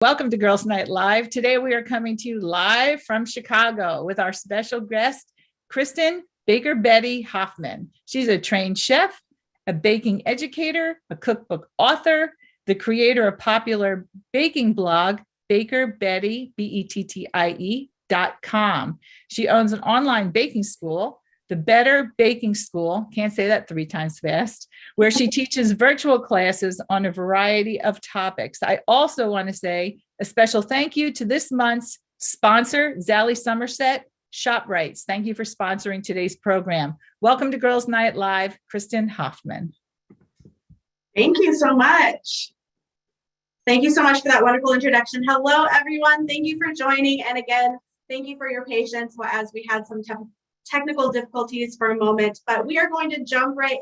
Welcome to Girls Night Live. Today we are coming to you live from Chicago with our special guest, Kristin Baker Bettie Hoffman. She's a trained chef, a baking educator, a cookbook author, the creator of popular baking blog, Baker Bettie, BETTIE.com. She owns an online baking school, the Better Baking School, can't say that 3 times fast, where she teaches virtual classes on a variety of topics. I also want to say a special thank you to this month's sponsor, Zally Somerset ShopRights. Thank you for sponsoring today's program. Welcome to Girls Night Live, Kristin Hoffman. Thank you so much. Thank you so much for that wonderful introduction. Hello, everyone. Thank you for joining. And again, thank you for your patience as we had some technical difficulties for a moment, but we are going to jump right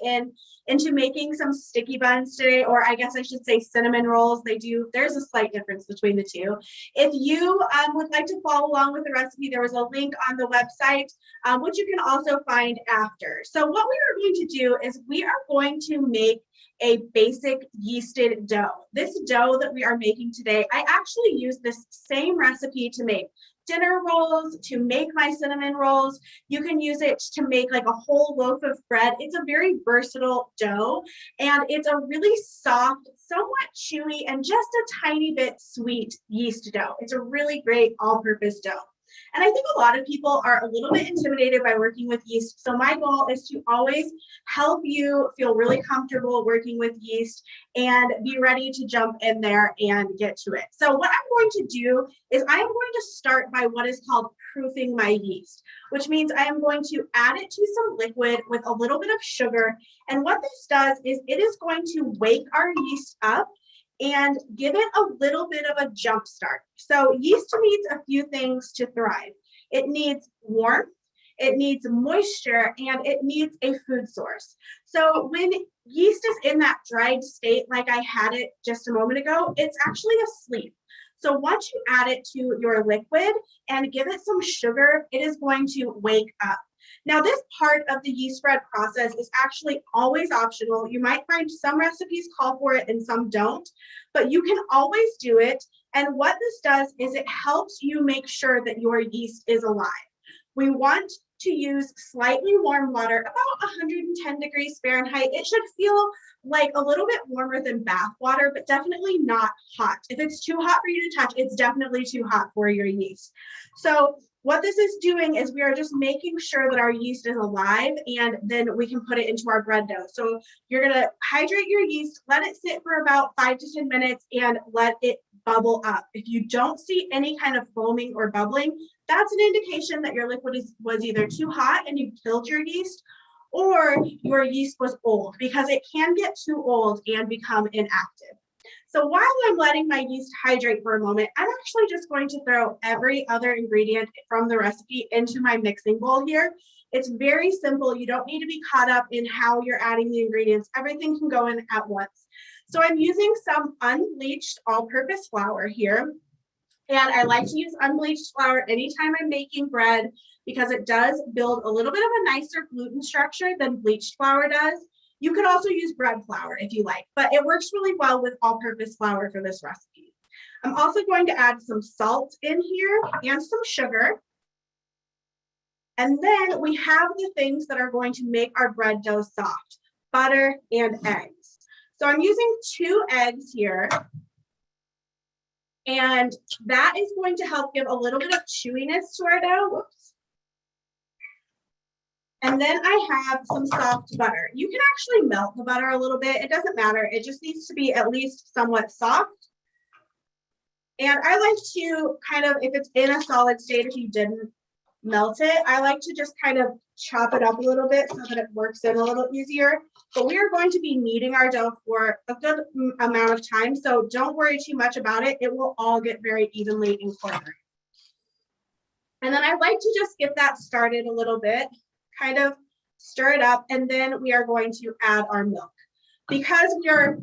into making some sticky buns today, or I guess I should say cinnamon rolls. There's a slight difference between the two. If you would like to follow along with the recipe, there was a link on the website, which you can also find after. So what we are going to do is we are going to make a basic yeasted dough. This dough that we are making today, I actually use this same recipe to make dinner rolls, to make my cinnamon rolls. You can use it to make like a whole loaf of bread. It's a very versatile dough, and it's a really soft, somewhat chewy, and just a tiny bit sweet yeast dough. It's a really great all-purpose dough. And I think a lot of people are a little bit intimidated by working with yeast. So my goal is to always help you feel really comfortable working with yeast and be ready to jump in there and get to it. So what I'm going to do is I am going to start by what is called proofing my yeast, which means I am going to add it to some liquid with a little bit of sugar. And what this does is it is going to wake our yeast up and give it a little bit of a jump start. So yeast needs a few things to thrive. It needs warmth, it needs moisture, and it needs a food source. So when yeast is in that dried state, like I had it just a moment ago, it's actually asleep. So once you add it to your liquid and give it some sugar, it is going to wake up. Now, this part of the yeast spread process is actually always optional. You might find some recipes call for it and some don't, but you can always do it. And what this does is it helps you make sure that your yeast is alive. We want to use slightly warm water, about 110 degrees Fahrenheit. It should feel like a little bit warmer than bath water, but definitely not hot. If it's too hot for you to touch, it's definitely too hot for your yeast. So what this is doing is we are just making sure that our yeast is alive, and then we can put it into our bread dough. So you're going to hydrate your yeast, let it sit for about 5 to 10 minutes, and let it bubble up. If you don't see any kind of foaming or bubbling, that's an indication that your liquid was either too hot and you killed your yeast, or your yeast was old, because it can get too old and become inactive. So while I'm letting my yeast hydrate for a moment, I'm actually just going to throw every other ingredient from the recipe into my mixing bowl here. It's very simple. You don't need to be caught up in how you're adding the ingredients. Everything can go in at once. So I'm using some unbleached all-purpose flour here. And I like to use unbleached flour anytime I'm making bread, because it does build a little bit of a nicer gluten structure than bleached flour does. You could also use bread flour if you like, but it works really well with all-purpose flour for this recipe. I'm also going to add some salt in here and some sugar. And then we have the things that are going to make our bread dough soft: butter and eggs. So I'm using 2 eggs here. And that is going to help give a little bit of chewiness to our dough. Whoops. And then I have some soft butter. You can actually melt the butter a little bit. It doesn't matter. It just needs to be at least somewhat soft. And I like to kind of, if it's in a solid state, if you didn't melt it, I like to just kind of chop it up a little bit so that it works in a little easier. But we are going to be kneading our dough for a good amount of time, so don't worry too much about it. It will all get very evenly incorporated. And then I like to just get that started a little bit, kind of stir it up, and then we are going to add our milk. Because we are,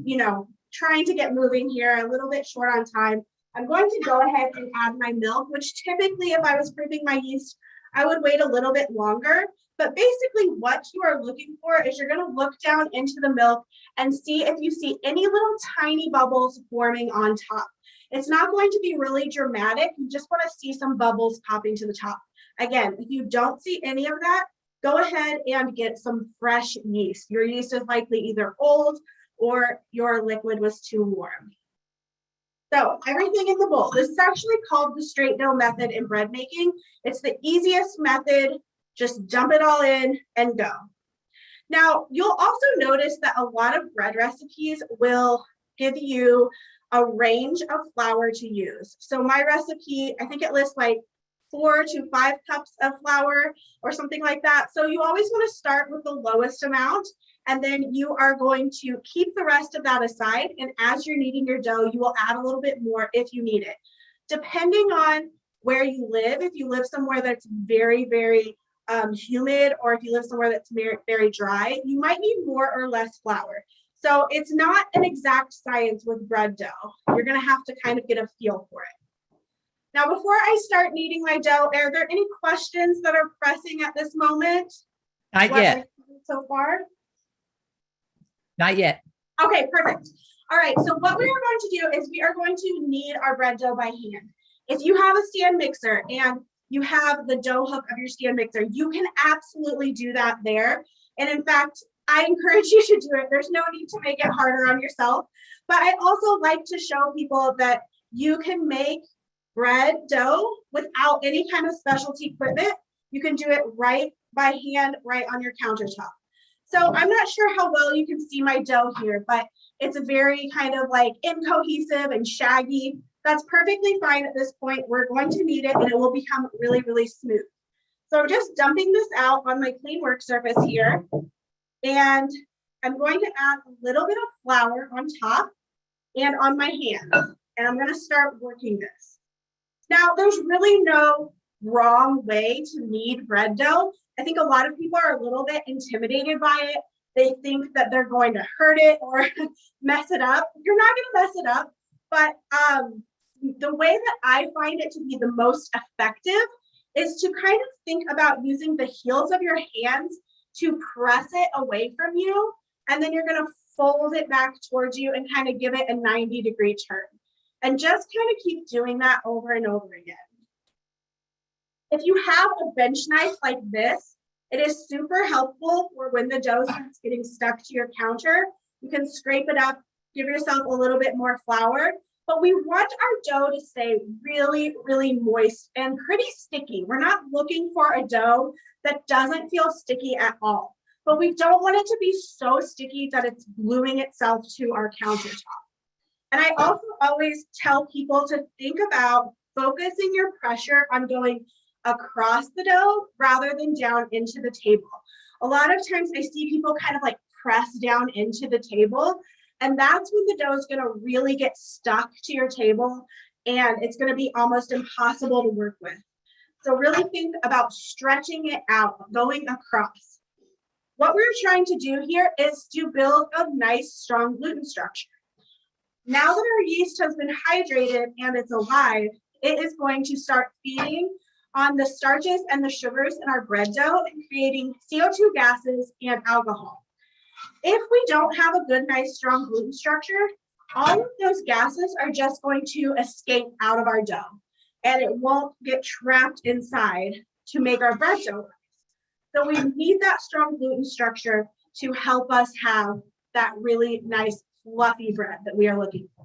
trying to get moving here, a little bit short on time, I'm going to go ahead and add my milk, which typically, if I was proofing my yeast, I would wait a little bit longer. But basically what you are looking for is you're going to look down into the milk and see if you see any little tiny bubbles forming on top. It's not going to be really dramatic. You just want to see some bubbles popping to the top. Again, if you don't see any of that, go ahead and get some fresh yeast. Your yeast is likely either old or your liquid was too warm. So everything in the bowl. This is actually called the straight dough method in bread making. It's the easiest method. Just dump it all in and go. Now, you'll also notice that a lot of bread recipes will give you a range of flour to use. So my recipe, I think it lists like 4 to 5 cups of flour or something like that. So you always want to start with the lowest amount, and then you are going to keep the rest of that aside. And as you're kneading your dough, you will add a little bit more if you need it. Depending on where you live, if you live somewhere that's very, very humid, or if you live somewhere that's very, very dry, you might need more or less flour. So it's not an exact science with bread dough. You're going to have to kind of get a feel for it. Now, before I start kneading my dough, are there any questions that are pressing at this moment? Not yet. So far? Not yet. Okay, perfect. All right, so what we are going to do is we are going to knead our bread dough by hand. If you have a stand mixer and you have the dough hook of your stand mixer, you can absolutely do that there. And in fact, I encourage you to do it. There's no need to make it harder on yourself. But I also like to show people that you can make bread dough without any kind of specialty equipment. You can do it right by hand, right on your countertop. So I'm not sure how well you can see my dough here, but it's a very kind of like incohesive and shaggy. That's perfectly fine at this point. We're going to knead it and it will become really, really smooth. So I'm just dumping this out on my clean work surface here. And I'm going to add a little bit of flour on top and on my hands. And I'm going to start working this. Now, there's really no wrong way to knead bread dough. I think a lot of people are a little bit intimidated by it. They think that they're going to hurt it or mess it up. You're not going to mess it up, but the way that I find it to be the most effective is to kind of think about using the heels of your hands to press it away from you, and then you're going to fold it back towards you and kind of give it a 90-degree turn. And just kind of keep doing that over and over again. If you have a bench knife like this, it is super helpful for when the dough starts getting stuck to your counter. You can scrape it up, give yourself a little bit more flour, but we want our dough to stay really, really moist and pretty sticky. We're not looking for a dough that doesn't feel sticky at all, but we don't want it to be so sticky that it's gluing itself to our countertop. And I also always tell people to think about focusing your pressure on going across the dough rather than down into the table. A lot of times I see people kind of like press down into the table, and that's when the dough is going to really get stuck to your table and it's going to be almost impossible to work with. So really think about stretching it out, going across. What we're trying to do here is to build a nice, strong gluten structure. Now that our yeast has been hydrated and it's alive, it is going to start feeding on the starches and the sugars in our bread dough and creating CO2 gases and alcohol. If we don't have a good, nice, strong gluten structure, all of those gases are just going to escape out of our dough, and it won't get trapped inside to make our bread dough rise. So we need that strong gluten structure to help us have that really nice, fluffy bread that we are looking for.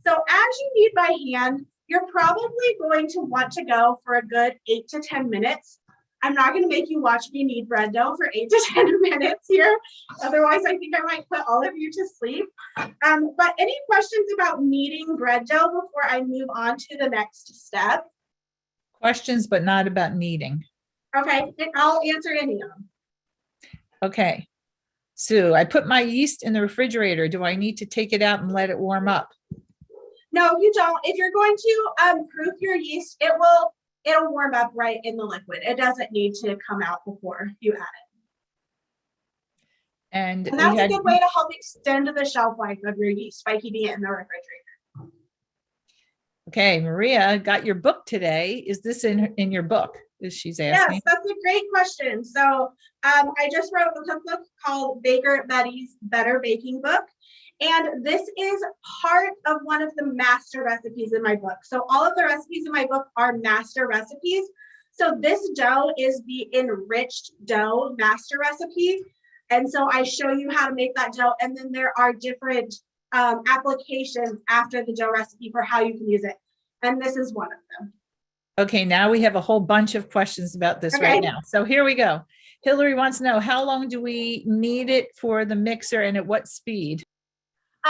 So as you knead by hand, you're probably going to want to go for a good 8 to 10 minutes. I'm not going to make you watch me knead bread dough for 8 to 10 minutes here. Otherwise, I think I might put all of you to sleep. But any questions about kneading bread dough before I move on to the next step? Questions, but not about kneading. Okay, and I'll answer any of them. Okay. Sue, I put my yeast in the refrigerator. Do I need to take it out and let it warm up? No, you don't. If you're going to proof your yeast, it'll warm up right in the liquid. It doesn't need to come out before you add it. And that's a good way to help extend the shelf life of your yeast by keeping it in the refrigerator. Okay, Maria got your book today. Is this in your book? She's asking. Yes, that's a great question. So I just wrote a cookbook called Baker Bettie's Better Baking Book. And this is part of one of the master recipes in my book. So all of the recipes in my book are master recipes. So this dough is the enriched dough master recipe. And so I show you how to make that dough. And then there are different applications after the dough recipe for how you can use it. And this is one of them. Okay, now we have a whole bunch of questions about this right now. So here we go. Hillary wants to know, how long do we knead it for the mixer and at what speed?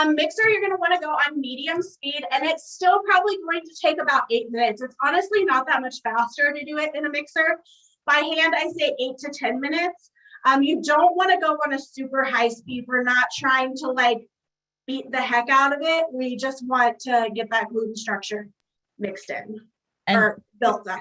Mixer, you're going to want to go on medium speed, and it's still probably going to take about 8 minutes. It's honestly not that much faster to do it in a mixer. By hand, I say 8 to 10 minutes. You don't want to go on a super high speed. We're not trying to like beat the heck out of it. We just want to get that gluten structure mixed in or built up.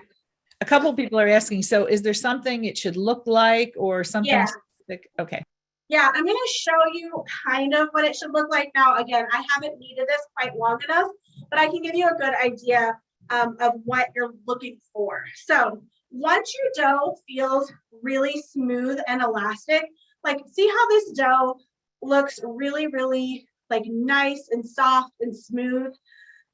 A couple of people are asking, so is there something it should look like or something specific? Okay. Yeah, I'm going to show you kind of what it should look like now. Again, I haven't kneaded this quite long enough, but I can give you a good idea of what you're looking for. So once your dough feels really smooth and elastic, like see how this dough looks really, really like nice and soft and smooth.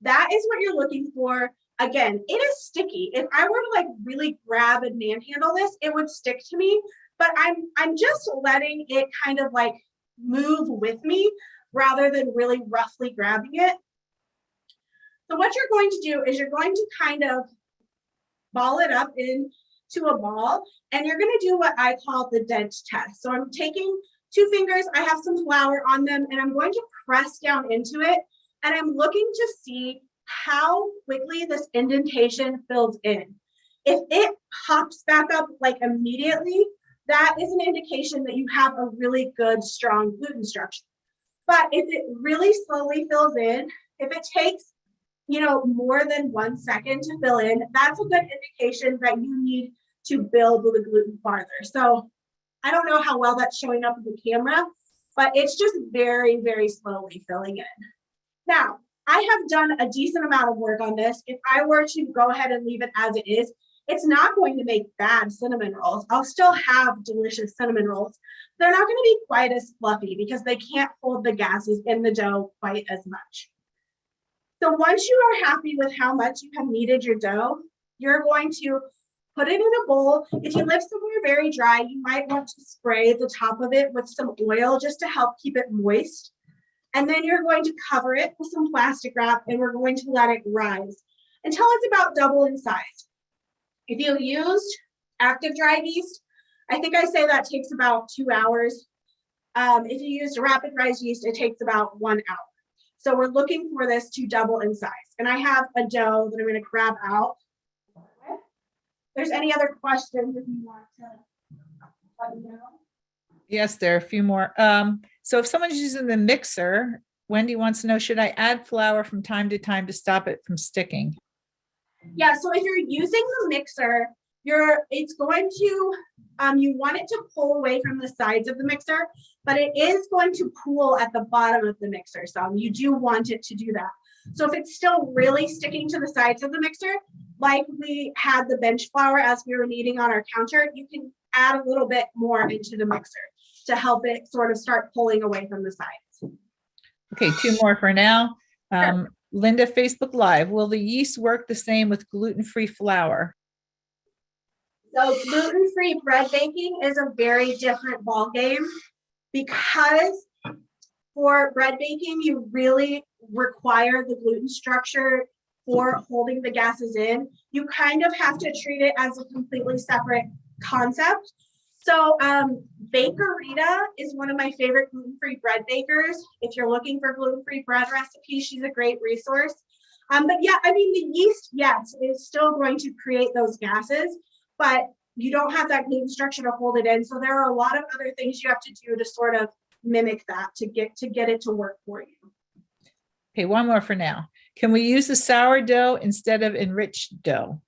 That is what you're looking for. Again, it is sticky. If I were to like really grab and manhandle this, it would stick to me. But I'm just letting it kind of like move with me rather than really roughly grabbing it. So what you're going to do is you're going to kind of ball it up into a ball, and you're going to do what I call the Dent Test. So I'm taking 2 fingers, I have some flour on them, and I'm going to press down into it, and I'm looking to see how quickly this indentation fills in. If it pops back up like immediately, that is an indication that you have a really good, strong gluten structure. But if it really slowly fills in, if it takes, more than 1 second to fill in, that's a good indication that you need to build the gluten farther. So I don't know how well that's showing up in the camera, but it's just very, very slowly filling in. Now, I have done a decent amount of work on this. If I were to go ahead and leave it as it is, it's not going to make bad cinnamon rolls. I'll still have delicious cinnamon rolls. They're not going to be quite as fluffy because they can't hold the gases in the dough quite as much. So once you are happy with how much you have kneaded your dough, you're going to put it in a bowl. If you live somewhere very dry, you might want to spray the top of it with some oil just to help keep it moist. And then you're going to cover it with some plastic wrap, and we're going to let it rise until it's about double in size. If you used active dry yeast, I think I say that takes about 2 hours. If you used rapid rise yeast, it takes about 1 hour. So we're looking for this to double in size. And I have a dough that I'm going to grab out. If there's any other questions, if you want to let me know. Yes, there are a few more. So if someone's using the mixer, Wendy wants to know, should I add flour from time to time to stop it from sticking? Yeah, so if you're using the mixer, it's going to, you want it to pull away from the sides of the mixer, but it is going to pool at the bottom of the mixer. So you do want it to do that. So if it's still really sticking to the sides of the mixer, like we had the bench flour as we were kneading on our counter, you can add a little bit more into the mixer to help it sort of start pulling away from the sides. Okay, 2 more for now. Sure. Linda, Facebook Live, will the yeast work the same with gluten-free flour? So gluten-free bread baking is a very different ballgame because for bread baking, you really require the gluten structure for holding the gases in. You kind of have to treat it as a completely separate concept. So Bakerita is one of my favorite gluten-free bread bakers. If you're looking for gluten-free bread recipes, she's a great resource. But yeah, I mean, the yeast, yes, is still going to create those gases, but you don't have that gluten structure to hold it in. So there are a lot of other things you have to do to sort of mimic that to get it to work for you. Okay, 1 more for now. Can we use the sourdough instead of enriched dough?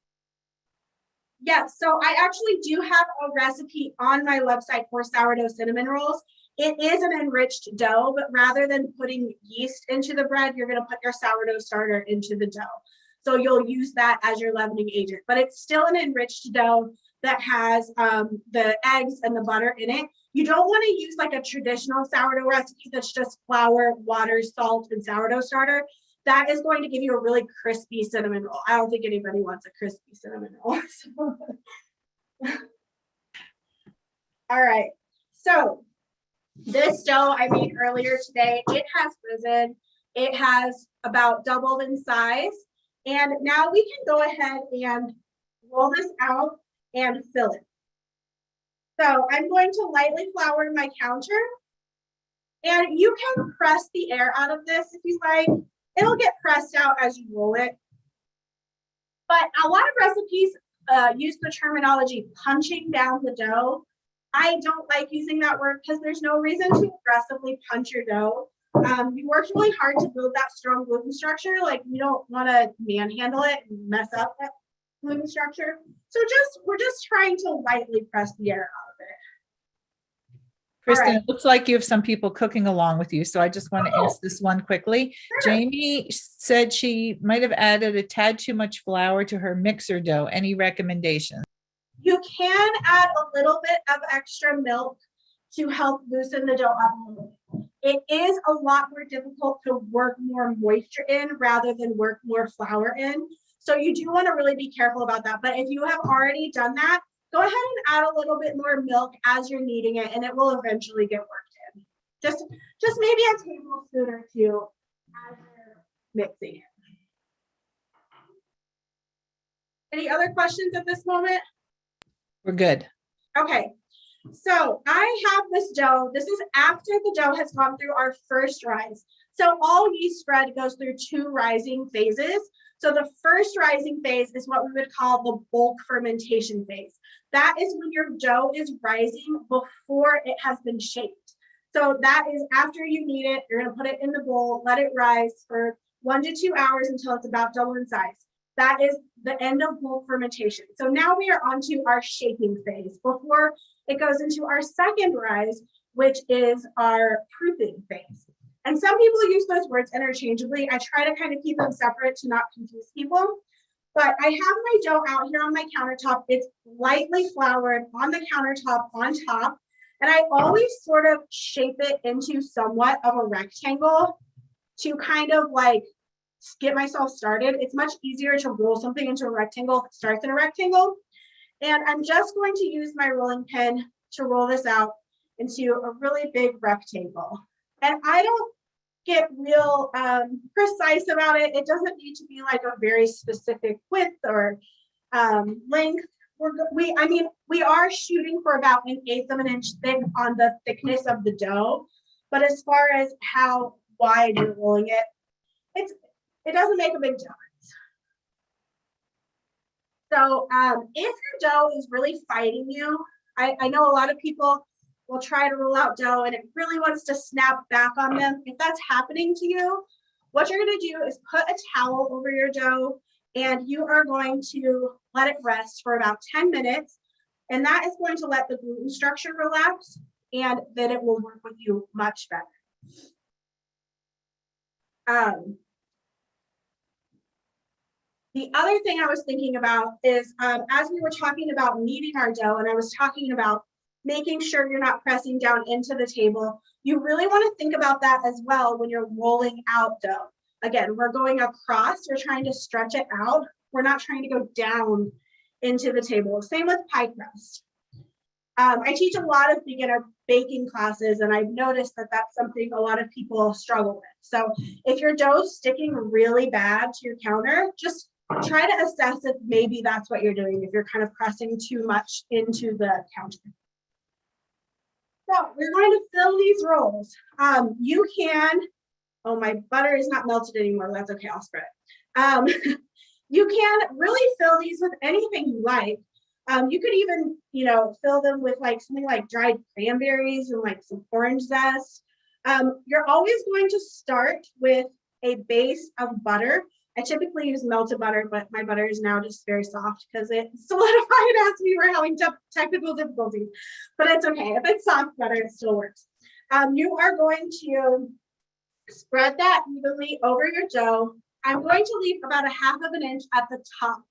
Yes, so I actually do have a recipe on my website for sourdough cinnamon rolls. It is an enriched dough, but rather than putting yeast into the bread, you're going to put your sourdough starter into the dough. So you'll use that as your leavening agent, but it's still an enriched dough that has the eggs and the butter in it. You don't want to use like a traditional sourdough recipe that's just flour, water, salt, and sourdough starter. That is going to give you a really crispy cinnamon roll. I don't think anybody wants a crispy cinnamon roll. All right, so this dough I made earlier today, it has risen. It has about doubled in size. And now we can go ahead and roll this out and fill it. So I'm going to lightly flour my counter. And you can press the air out of this if you like. It'll get pressed out as you roll it. But a lot of recipes use the terminology punching down the dough. I don't like using that word because there's no reason to aggressively punch your dough. You worked really hard to build that strong gluten structure. Like, you don't want to manhandle it and mess up that gluten structure. So we're just trying to lightly press the air out of it. Kristin, Right. It looks like you have some people cooking along with you. So I just want to ask this one quickly. Sure. Jamie said she might have added a tad too much flour to her mixer dough. Any recommendations? You can add a little bit of extra milk to help loosen the dough up a little bit. It is a lot more difficult to work more moisture in rather than work more flour in. So you do want to really be careful about that. But if you have already done that, go ahead and add a little bit more milk as you're kneading it, and it will eventually get worked in. Just maybe a tablespoon or two as you're mixing it. Any other questions at this moment? We're good. Okay, so I have this dough. This is after the dough has gone through our first rise. So all yeast spread goes through 2 rising phases. So the first rising phase is what we would call the bulk fermentation phase. That is when your dough is rising before it has been shaped. So that is after you knead it, you're going to put it in the bowl, let it rise for 1 to 2 hours until it's about double in size. That is the end of bulk fermentation. So now we are on to our shaping phase before it goes into our second rise, which is our proofing phase. And some people use those words interchangeably. I try to kind of keep them separate to not confuse people. But I have my dough out here on my countertop. It's lightly floured on the countertop on top. And I always sort of shape it into somewhat of a rectangle to kind of like get myself started. It's much easier to roll something into a rectangle if it starts in a rectangle. And I'm just going to use my rolling pin to roll this out into a really big rectangle. And I don't get real precise about it. It doesn't need to be like a very specific width or length. We are shooting for about 1/8 of an inch thick on the thickness of the dough. But as far as how wide you're rolling it, it doesn't make a big difference. So if your dough is really fighting you, I know a lot of people will try to roll out dough and it really wants to snap back on them. If that's happening to you, what you're going to do is put a towel over your dough and you are going to let it rest for about 10 minutes. And that is going to let the gluten structure relax, and then it will work with you much better. The other thing I was thinking about is as we were talking about kneading our dough, and I was talking about making sure you're not pressing down into the table, you really want to think about that as well when you're rolling out dough. Again, we're going across, we're trying to stretch it out. We're not trying to go down into the table. Same with pie crust. I teach a lot of beginner baking classes, and I've noticed that that's something a lot of people struggle with. So if your dough's sticking really bad to your counter, just try to assess if maybe that's what you're doing, if you're kind of pressing too much into the counter. So we're going to fill these rolls. You can, oh, my butter is not melted anymore. That's okay, I'll spread it. You can really fill these with anything you like. You could even, fill them with like something like dried cranberries and like some orange zest. You're always going to start with a base of butter. I typically use melted butter, but my butter is now just very soft because it solidified as we were having technical difficulties. But it's okay. If it's soft butter, it still works. You are going to spread that evenly over your dough I'm going to leave about 1/2 inch at the top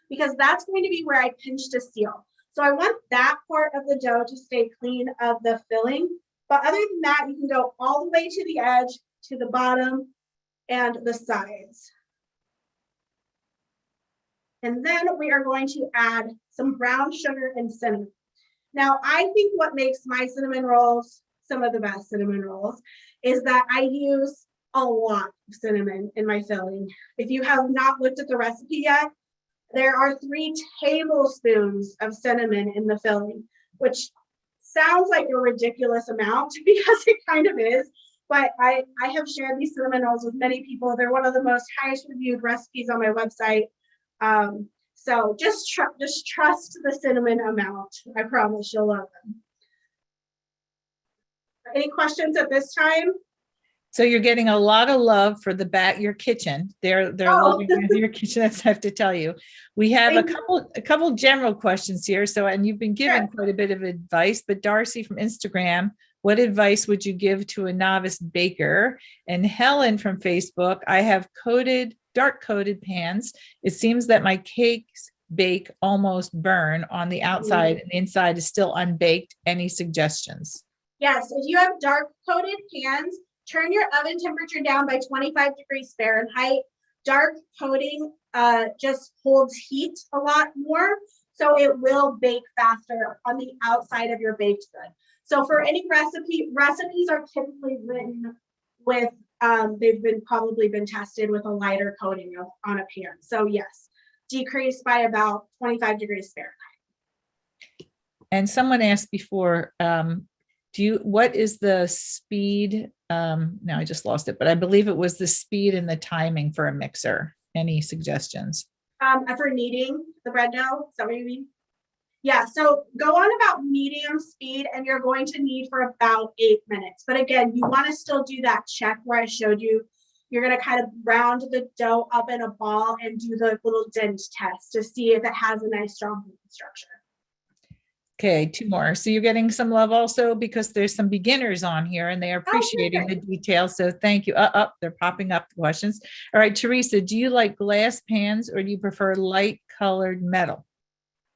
because that's going to be where I pinch to seal. So I want that part of the dough to stay clean of the filling. But other than that, you can go all the way to the edge, to the bottom, and the sides. And then we are going to add some brown sugar and cinnamon. Now, I think what makes my cinnamon rolls some of the best cinnamon rolls is that I use a lot of cinnamon in my filling. If you have not looked at the recipe yet, there are 3 tablespoons of cinnamon in the filling, which sounds like a ridiculous amount because it kind of is. But I have shared these cinnamon rolls with many people. They're one of the most highest reviewed recipes on my website. So just trust the cinnamon amount. I promise you'll love them. Any questions at this time? So you're getting a lot of love for the back, your kitchen. They're loving your kitchen. That's I have to tell you. We have a couple general questions here. So, and you've been given quite a bit of advice, but Darcy from Instagram, what advice would you give to a novice baker? And Helen from Facebook, I have dark coated pans. It seems that my cakes bake almost burn on the outside and the inside is still unbaked. Any suggestions? Yes, if you have dark coated pans, turn your oven temperature down by 25 degrees Fahrenheit. Dark coating just holds heat a lot more, so it will bake faster on the outside of your baked good. So for any recipes are typically written with, they've probably been tested with a lighter coating on a pan. So yes, decrease by about 25 degrees Fahrenheit. And someone asked before, what is the speed? Now I just lost it, but I believe it was the speed and the timing for a mixer. Any suggestions? For kneading the bread dough, is that what you mean? Yeah, so go on about medium speed and you're going to knead for about 8 minutes. But again, you want to still do that check where I showed you. You're going to kind of round the dough up in a ball and do the little dent test to see if it has a nice strong structure. Okay, 2 more. So you're getting some love also because there's some beginners on here and they are appreciating the details. So thank you. They're popping up the questions. All right, Teresa, do you like glass pans or do you prefer light colored metal?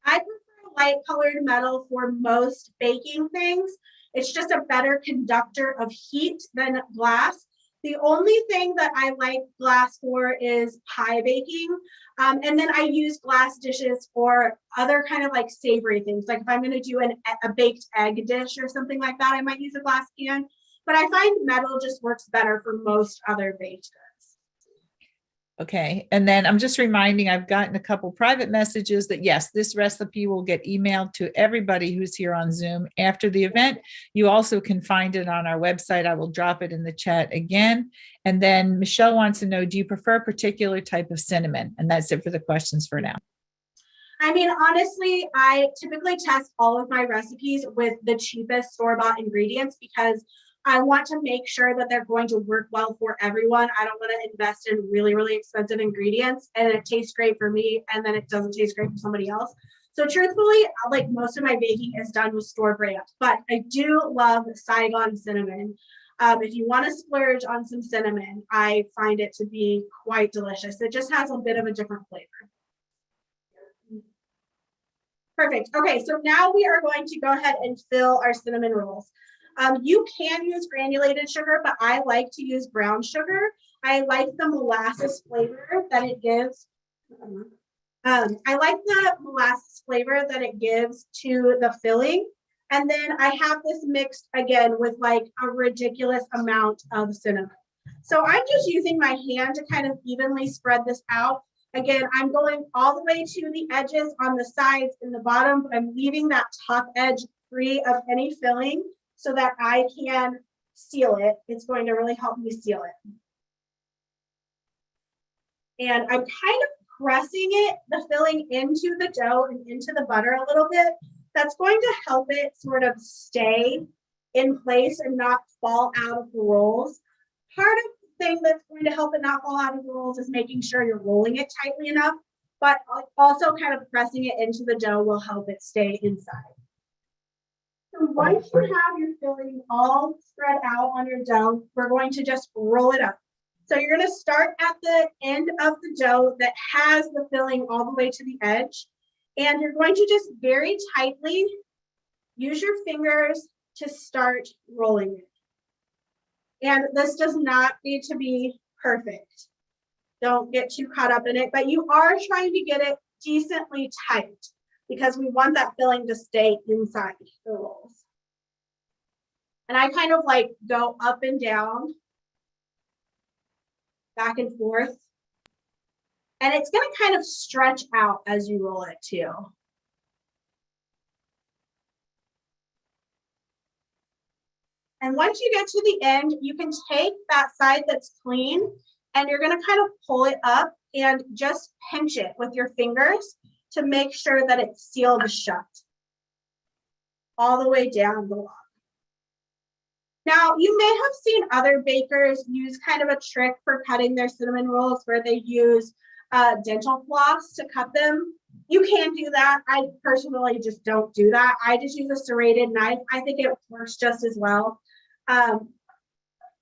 I prefer light colored metal for most baking things. It's just a better conductor of heat than glass. The only thing that I like glass for is pie baking. And then I use glass dishes for other kind of like savory things. Like if I'm going to do a baked egg dish or something like that, I might use a glass pan. But I find metal just works better for most other baked goods. Okay. And then I'm just reminding, I've gotten a couple private messages that yes, this recipe will get emailed to everybody who's here on Zoom after the event. You also can find it on our website. I will drop it in the chat again. And then Michelle wants to know, do you prefer a particular type of cinnamon? And that's it for the questions for now. I mean, honestly, I typically test all of my recipes with the cheapest store-bought ingredients because I want to make sure that they're going to work well for everyone. I don't want to invest in really, really expensive ingredients and it tastes great for me and then it doesn't taste great for somebody else. So truthfully, like most of my baking is done with store brand, but I do love Saigon cinnamon. If you want to splurge on some cinnamon, I find it to be quite delicious. It just has a bit of a different flavor. Perfect. Okay, so now we are going to go ahead and fill our cinnamon rolls. You can use granulated sugar, but I like to use brown sugar. I like the molasses flavor that it gives. I like the molasses flavor that it gives to the filling. And then I have this mixed again with like a ridiculous amount of cinnamon. So I'm just using my hand to kind of evenly spread this out. Again, I'm going all the way to the edges on the sides and the bottom, but I'm leaving that top edge free of any filling so that I can seal it. It's going to really help me seal it. And I'm kind of pressing the filling into the dough and into the butter a little bit. That's going to help it sort of stay in place and not fall out of the rolls. Part of the thing that's going to help it not fall out of the rolls is making sure you're rolling it tightly enough, but also kind of pressing it into the dough will help it stay inside. So once you have your filling all spread out on your dough, we're going to just roll it up. So you're going to start at the end of the dough that has the filling all the way to the edge. And you're going to just very tightly use your fingers to start rolling it. And this does not need to be perfect. Don't get too caught up in it, but you are trying to get it decently tight because we want that filling to stay inside the rolls. And I kind of like go up and down, back and forth. And it's going to kind of stretch out as you roll it too. And once you get to the end, you can take that side that's clean and you're going to kind of pull it up and just pinch it with your fingers to make sure that it's sealed shut all the way down the log. Now, you may have seen other bakers use kind of a trick for cutting their cinnamon rolls where they use dental floss to cut them. You can do that. I personally just don't do that. I just use a serrated knife. I think it works just as well.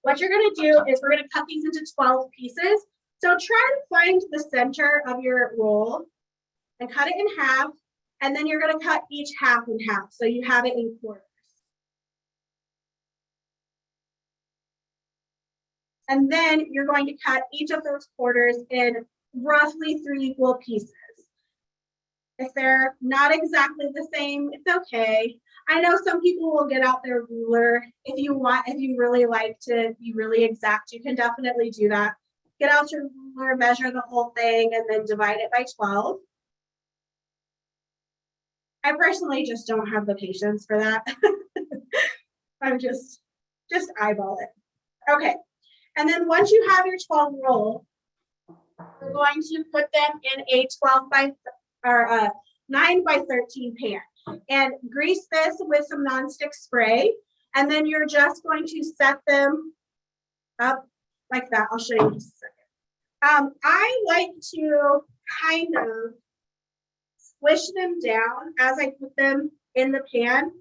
What you're going to do is we're going to cut these into 12 pieces. So try to find the center of your roll and cut it in half. And then you're going to cut each half in half. So you have it in quarters. And then you're going to cut each of those quarters in roughly 3 equal pieces. If they're not exactly the same, it's okay. I know some people will get out their ruler. If you really like to be really exact, you can definitely do that. Get out your ruler, measure the whole thing, and then divide it by 12. I personally just don't have the patience for that. I'm just eyeball it. Okay. And then once you have your 12 rolls, we're going to put them in a 9 by 13 pan and grease this with some nonstick spray. And then you're just going to set them up like that. I'll show you in just a second. I like to kind of squish them down as I put them in the pan.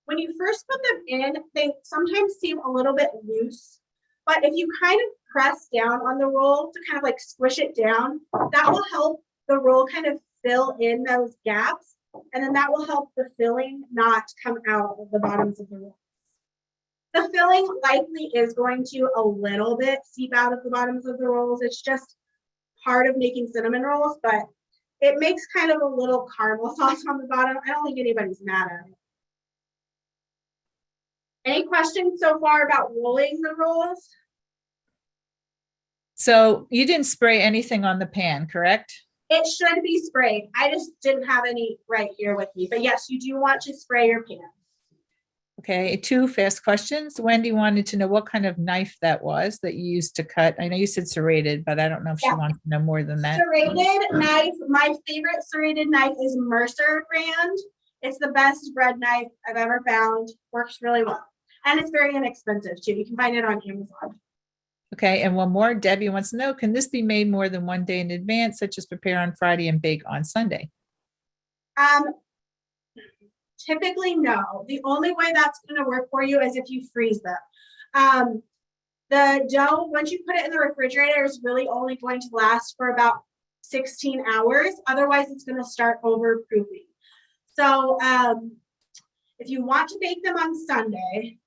When you first put them in, they sometimes seem a little bit loose, but if you kind of press down on the roll to kind of like squish it down, that will help the roll kind of fill in those gaps, and then that will help the filling not come out of the bottoms of the roll. The filling likely is going to a little bit seep out of the bottoms of the rolls. It's just part of making cinnamon rolls, but it makes kind of a little caramel sauce on the bottom. I don't think anybody's mad at it. Any questions so far about rolling the rolls? So you didn't spray anything on the pan, correct? It should be sprayed. I just didn't have any right here with me. But yes, you do want to spray your pan. Okay, 2 fast questions. Wendy wanted to know what kind of knife that was that you used to cut. I know you said serrated, but I don't know if she wants to know more than that. Serrated knife. My favorite serrated knife is Mercer brand. It's the best bread knife I've ever found. Works really well. And it's very inexpensive too. You can find it on Amazon. Okay, and one more. Debbie wants to know, can this be made more than 1 day in advance, such as prepare on Friday and bake on Sunday? Typically, no. The only way that's going to work for you is if you freeze them. The dough, once you put it in the refrigerator, is really only going to last for about 16 hours. Otherwise, it's going to start overproofing. So if you want to bake them on Sunday,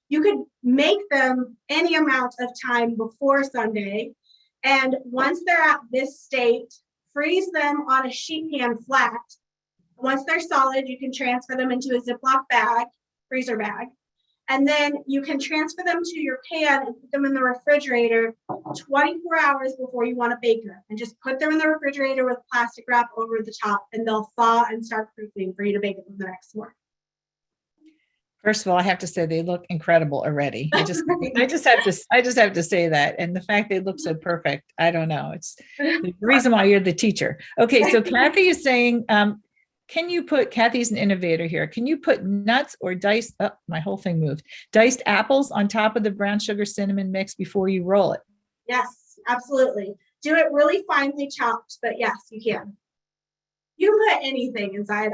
you could make them any amount of time before Sunday. And once they're at this state, freeze them on a sheet pan flat. Once they're solid, you can transfer them into a Ziploc bag, freezer bag. And then you can transfer them to your pan and put them in the refrigerator 24 hours before you want to bake them. And just put them in the refrigerator with plastic wrap over the top, and they'll thaw and start proofing for you to bake them the next morning. First of all, I have to say they look incredible already. I just have to say that. And the fact they look so perfect, I don't know. It's the reason why you're the teacher. Okay, so Kathy is saying, can you put, Kathy's an innovator here. Can you put nuts or diced, my whole thing moved, diced apples on top of the brown sugar cinnamon mix before you roll it? Yes, absolutely. Do it really finely chopped, but yes, you can. You can put anything inside.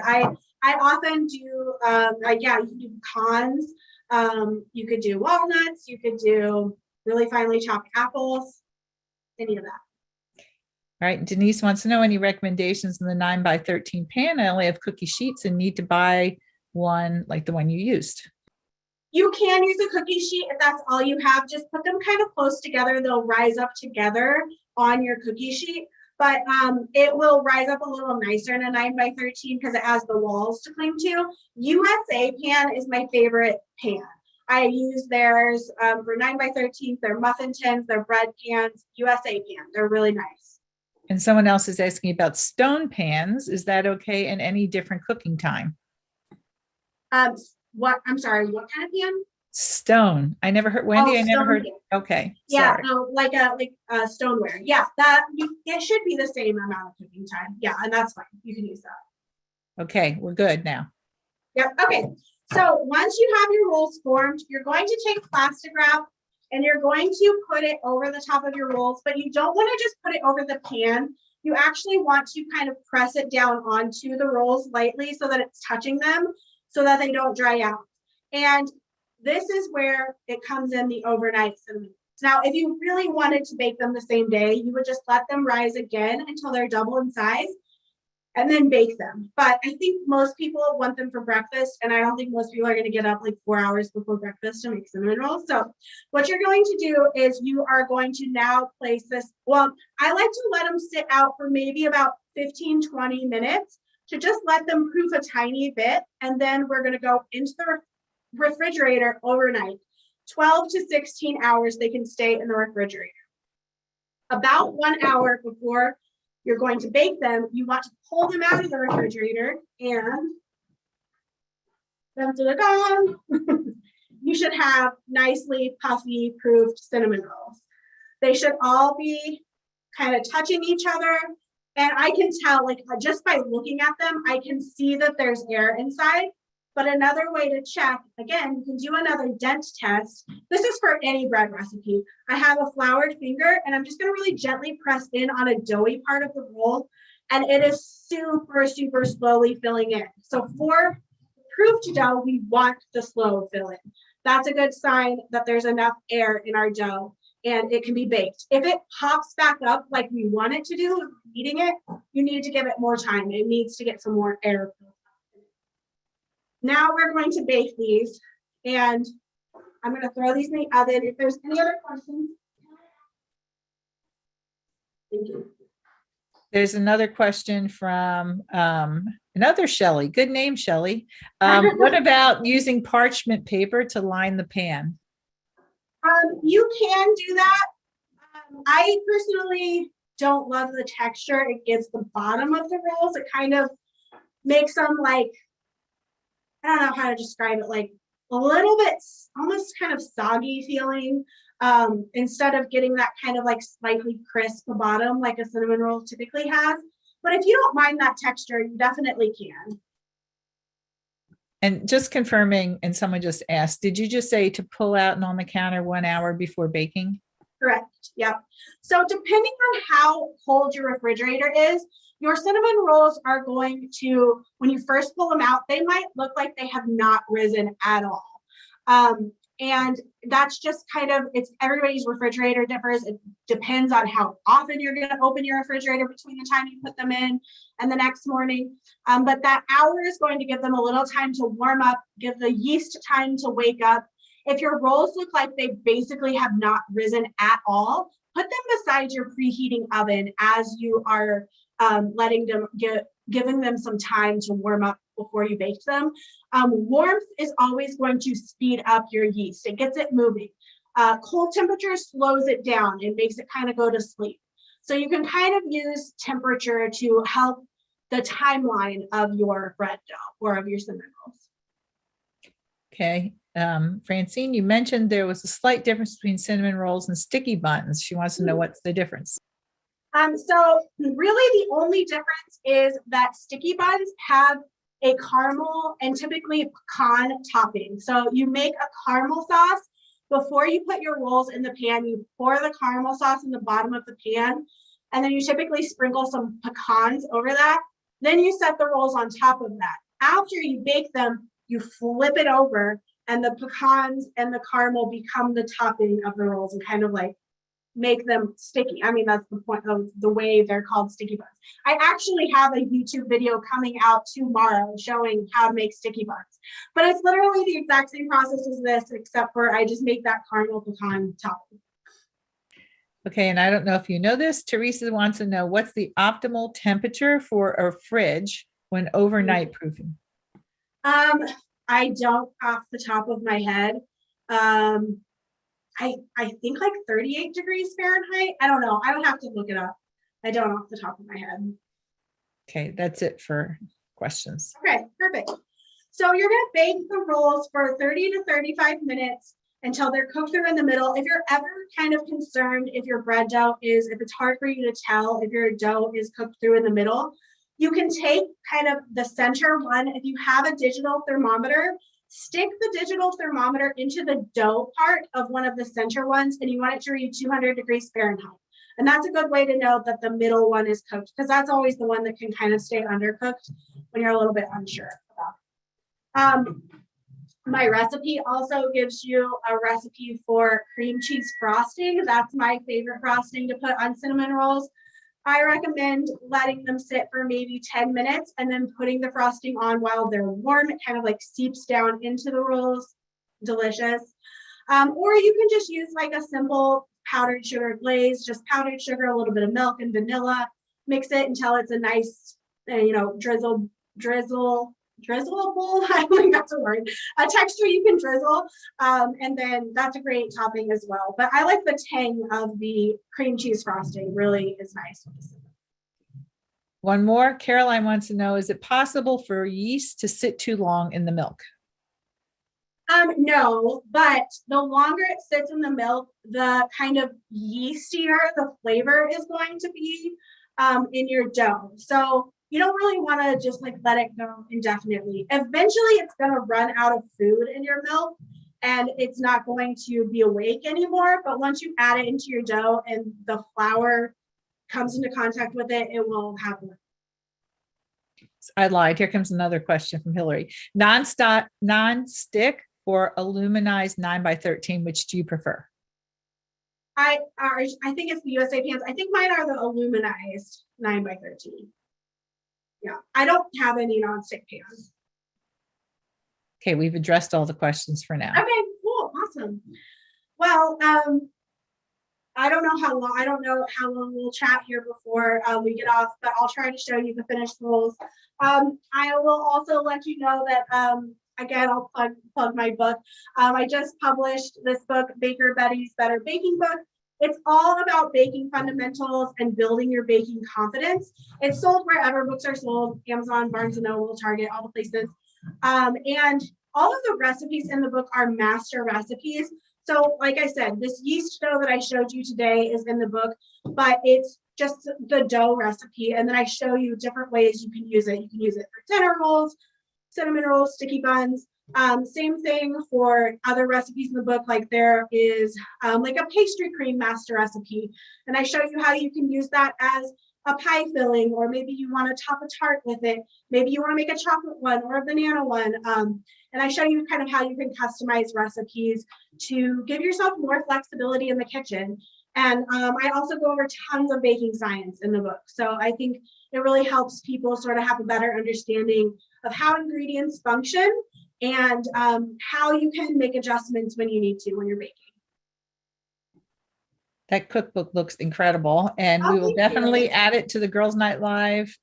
I often do, you can do pecans, you could do walnuts, you could do really finely chopped apples, any of that. All right, Denise wants to know any recommendations in the 9x13 pan. I only have cookie sheets and need to buy one like the one you used. You can use a cookie sheet if that's all you have. Just put them kind of close together. They'll rise up together on your cookie sheet, but it will rise up a little nicer in a 9x13 because it has the walls to cling to. USA pan is my favorite pan. I use theirs for 9x13s, their muffin tins, their bread pans, USA pan. They're really nice. And someone else is asking about stone pans. Is that okay in any different cooking time? What? I'm sorry. What kind of pan? Stone. I never heard, Wendy. Oh, I never stone heard. pan. Okay. Yeah, Sorry. no, like stoneware. Yeah, it should be the same amount of cooking time. Yeah, and that's fine. You can use that. Okay, we're good now. Yep. Okay. So once you have your rolls formed, you're going to take plastic wrap and you're going to put it over the top of your rolls, but you don't want to just put it over the pan. You actually want to kind of press it down onto the rolls lightly so that it's touching them so that they don't dry out. And this is where it comes in the overnight cinnamon. Now, if you really wanted to bake them the same day, you would just let them rise again until they're double in size and then bake them. But I think most people want them for breakfast, and I don't think most people are going to get up like 4 hours before breakfast to make cinnamon rolls. So what you're going to do is you are going to now place this. Well, I like to let them sit out for maybe about 15, 20 minutes to just let them proof a tiny bit. And then we're going to go into the refrigerator overnight. 12 to 16 hours they can stay in the refrigerator. About 1 hour before you're going to bake them, you want to pull them out of the refrigerator and you should have nicely puffy proofed cinnamon rolls. They should all be kind of touching each other. And I can tell, like, just by looking at them, I can see that there's air inside. But another way to check, again, you can do another dent test. This is for any bread recipe. I have a floured finger and I'm just going to really gently press in on a doughy part of the roll. And it is super, super slowly filling in. So for proofed dough, we want the slow fill in. That's a good sign that there's enough air in our dough and it can be baked. If it pops back up like we want it to do, eating it, you need to give it more time. It needs to get some more air. Now we're going to bake these, and I'm going to throw these in the oven. If there's any other questions. Thank you. There's another question from another Shelley. Good name, Shelley. What about using parchment paper to line the pan? You can do that. I personally don't love the texture it gives the bottom of the rolls. It kind of makes them like, I don't know how to describe it, like a little bit almost kind of soggy feeling instead of getting that kind of like slightly crisp bottom like a cinnamon roll typically has. But if you don't mind that texture, you definitely can. And just confirming, and someone just asked, did you just say to pull out and on the counter 1 hour before baking? Correct. Yep. So depending on how cold your refrigerator is, your cinnamon rolls are going to, when you first pull them out, they might look like they have not risen at all. And that's just kind of, it's everybody's refrigerator differs. It depends on how often you're going to open your refrigerator between the time you put them in and the next morning. But that hour is going to give them a little time to warm up, give the yeast time to wake up. If your rolls look like they basically have not risen at all, put them beside your preheating oven as you are letting them giving them some time to warm up before you bake them. Warmth is always going to speed up your yeast. It gets it moving. Cold temperature slows it down and makes it kind of go to sleep. So you can kind of use temperature to help the timeline of your bread dough or of your cinnamon rolls. Okay. Francine, you mentioned there was a slight difference between cinnamon rolls and sticky buns. She wants to know what's the difference. So really the only difference is that sticky buns have a caramel and typically pecan topping. So you make a caramel sauce before you put your rolls in the pan. You pour the caramel sauce in the bottom of the pan, and then you typically sprinkle some pecans over that. Then you set the rolls on top of that. After you bake them, you flip it over and the pecans and the caramel become the topping of the rolls and kind of like make them sticky. I mean, that's the point of the way they're called sticky buns. I actually have a YouTube video coming out tomorrow showing how to make sticky buns, but it's literally the exact same process as this, except for I just make that caramel pecan topping. Okay, and I don't know if you know this, Teresa wants to know what's the optimal temperature for a fridge when overnight proofing? I don't off the top of my head. I think like 38 degrees Fahrenheit. I don't know. I would have to look it up. I don't off the top of my head. Okay, that's it for questions. Okay, perfect. So you're going to bake the rolls for 30 to 35 minutes until they're cooked through in the middle. If you're ever kind of concerned if your bread dough is, if it's hard for you to tell if your dough is cooked through in the middle, you can take kind of the center one. If you have a digital thermometer, stick the digital thermometer into the dough part of one of the center ones, and you want it to read 200 degrees Fahrenheit. And that's a good way to know that the middle one is cooked, because that's always the one that can kind of stay undercooked when you're a little bit unsure about it. My recipe also gives you a recipe for cream cheese frosting. That's my favorite frosting to put on cinnamon rolls. I recommend letting them sit for maybe 10 minutes and then putting the frosting on while they're warm. It kind of like seeps down into the rolls. Delicious. Or you can just use like a simple powdered sugar glaze, just powdered sugar, a little bit of milk and vanilla. Mix it until it's a nice, drizzleable, I don't think that's a word, a texture you can drizzle, and then that's a great topping as well. But I like the tang of the cream cheese frosting, really is nice. One more, Caroline wants to know, is it possible for yeast to sit too long in the milk? No, but the longer it sits in the milk, the kind of yeastier the flavor is going to be in your dough. So you don't really want to just like let it go indefinitely. Eventually, it's going to run out of food in your milk and it's not going to be awake anymore. But once you add it into your dough and the flour comes into contact with it, it will happen. I lied. Here comes another question from Hillary. Non-stick or aluminized 9x13, which do you prefer? I think it's the USA pans. I think mine are the aluminized 9x13. Yeah, I don't have any non-stick pans. Okay, we've addressed all the questions for now. Okay, cool, awesome. Well, I don't know how long we'll chat here before we get off, but I'll try to show you the finished rolls. I will also let you know that again, I'll plug my book. I just published this book, Baker Bettie's Better Baking Book. It's all about baking fundamentals and building your baking confidence. It's sold wherever books are sold, Amazon, Barnes & Noble, Target, all the places. And all of the recipes in the book are master recipes. So like I said, this yeast dough that I showed you today is in the book, but it's just the dough recipe. And then I show you different ways you can use it. You can use it for dinner rolls, cinnamon rolls, sticky buns. Same thing for other recipes in the book, like there is like a pastry cream master recipe. And I show you how you can use that as a pie filling, or maybe you want to top a tart with it. Maybe you want to make a chocolate one or a banana one. And I show you kind of how you can customize recipes to give yourself more flexibility in the kitchen. And I also go over tons of baking science in the book. So I think it really helps people sort of have a better understanding of how ingredients function and how you can make adjustments when you need to when you're baking. That cookbook looks incredible, and we will definitely add it to the Girls Night Live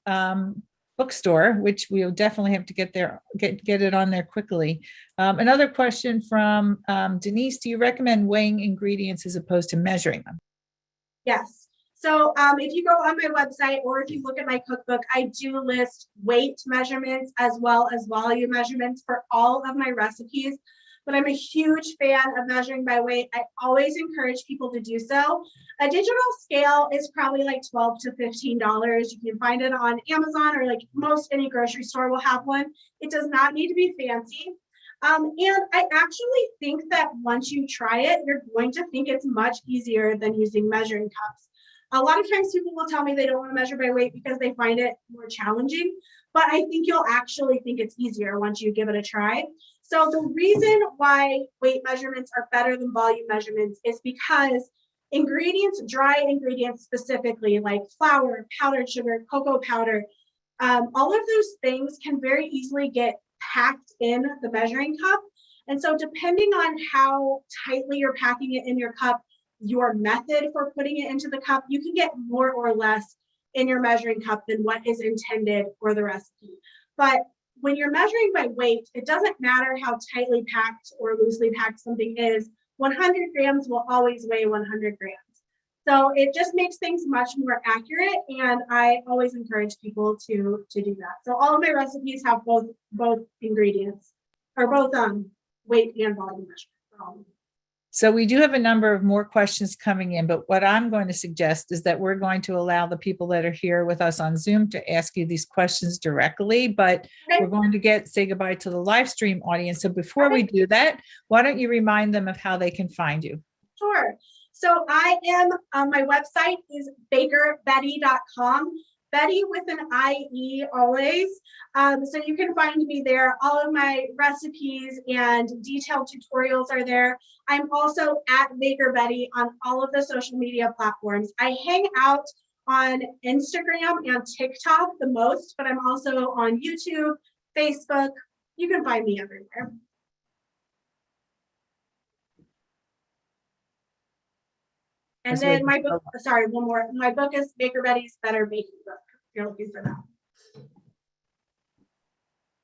bookstore, which we'll definitely have to get it on there quickly. Another question from Denise: do you recommend weighing ingredients as opposed to measuring them? Yes. So if you go on my website or if you look at my cookbook, I do list weight measurements as well as volume measurements for all of my recipes. But I'm a huge fan of measuring by weight. I always encourage people to do so. A digital scale is probably like $12 to $15. You can find it on Amazon, or like most any grocery store will have one. It does not need to be fancy. And I actually think that once you try it, you're going to think it's much easier than using measuring cups. A lot of times people will tell me they don't want to measure by weight because they find it more challenging, but I think you'll actually think it's easier once you give it a try. So the reason why weight measurements are better than volume measurements is because ingredients, dry ingredients specifically, like flour, powdered sugar, cocoa powder, all of those things can very easily get packed in the measuring cup. And so depending on how tightly you're packing it in your cup, your method for putting it into the cup, you can get more or less in your measuring cup than what is intended for the recipe. But when you're measuring by weight, it doesn't matter how tightly packed or loosely packed something is. 100 grams will always weigh 100 grams. So it just makes things much more accurate, and I always encourage people to do that. So all of my recipes have both ingredients, or both weight and volume measurement. So we do have a number of more questions coming in, but what I'm going to suggest is that we're going to allow the people that are here with us on Zoom to ask you these questions directly, but we're going to say goodbye to the live stream audience. So before we do that, why don't you remind them of how they can find you? Sure. So I am, my website is bakerbettie.com. Bettie with an IE always. So you can find me there. All of my recipes and detailed tutorials are there. I'm also at Baker Bettie on all of the social media platforms. I hang out on Instagram and TikTok the most, but I'm also on YouTube, Facebook. You can find me everywhere. And then my book, sorry, one more. My book is Baker Bettie's Better Baking Book, if you're looking for that.